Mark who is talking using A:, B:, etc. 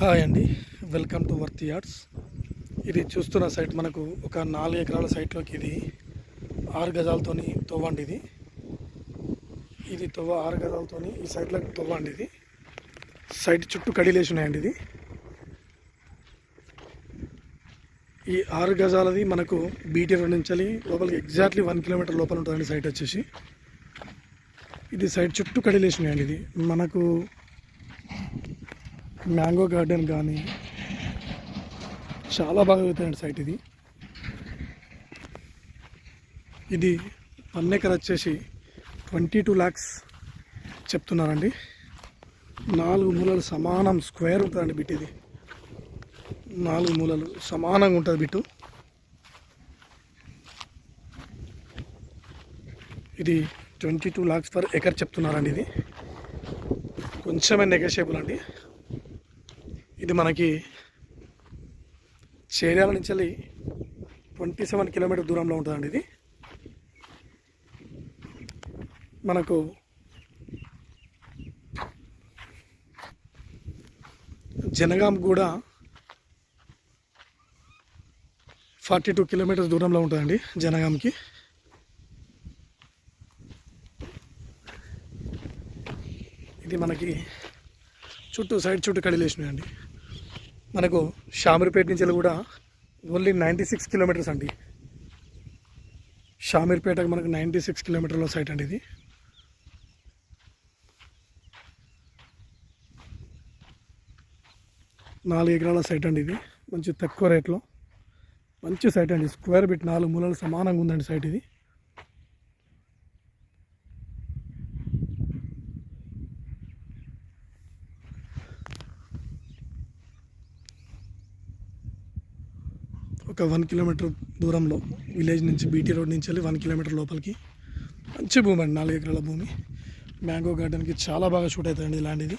A: Hi అండి, welcome to వర్తి yards. ఇది చూస్తున్న సైట్ మనకు ఒక 4 ఎకరాల సైట్లోకి ఇది 6 గజాలతోని తవ్వండి. ఇది తవ్వ 6 గజాలతోని ఈ సైట్లోకి తవ్వండి. ఇది సైట్ చుట్టూ కడిలేసి ఉన్నాయండి. ఇది ఈ 6 గజాలది మనకు బీటీ రోడ్ నుంచి లోపలికి ఎగ్జాక్ట్లీ 1 కిలోమీటర్ లోపల ఉంటుందండి సైట్ వచ్చేసి. ఇది సైట్ చుట్టూ కడిలేసి ఉన్నాయండి. ఇది మనకు మ్యాంగో గార్డెన్ కానీ చాలా బాగా అవుతాయండి సైట్. ఇది 1 ఎకర్ వచ్చేసి 22 lakhs చెప్తున్నారండి. 4 మూలలు సమానం స్క్వేర్ ఉంటుందండి బిట్. ఇది 4 మూలలు సమానంగా ఉంటుంది బిట్టు. ఇది 22 lakhs పర్ ఎకర్ చెప్తున్నారండి. ఇది కొంచెమే నెగోషియబుల్ అండి. ఇది మనకి చేర్యాల నుంచి 27 కిలోమీటర్ దూరంలో ఉంటుందండి. ఇది మనకు జనగాం కూడా 42 కిలోమీటర్స్ దూరంలో ఉంటుందండి. జనగాంకి ఇది మనకి సైడ్ చుట్టూ కడిలేసినాయండి. మనకు షామీర్పేట నుంచి కూడా ఓన్లీ 96 కిలోమీటర్స్ అండి. షామీర్పేటకు మనకు 96 కిలోమీటర్ల సైట్ అండి. ఇది నాలుగు ఎకరాల సైట్ అండి. ఇది మంచి తక్కువ రేట్లో మంచి సైట్ అండి. స్క్వేర్ బిట్ 4 మూలలు సమానంగా ఉందండి సైట్. ఇది ఒక 1 కిలోమీటర్ దూరంలో విలేజ్ నుంచి బీటీ రోడ్ నుంచి 1 కిలోమీటర్ లోపలికి మంచి భూమి అండి. 4 ఎకరాల భూమి మ్యాంగో గార్డెన్కి చాలా బాగా షూట్ అవుతుందండి. ఇలాంటిది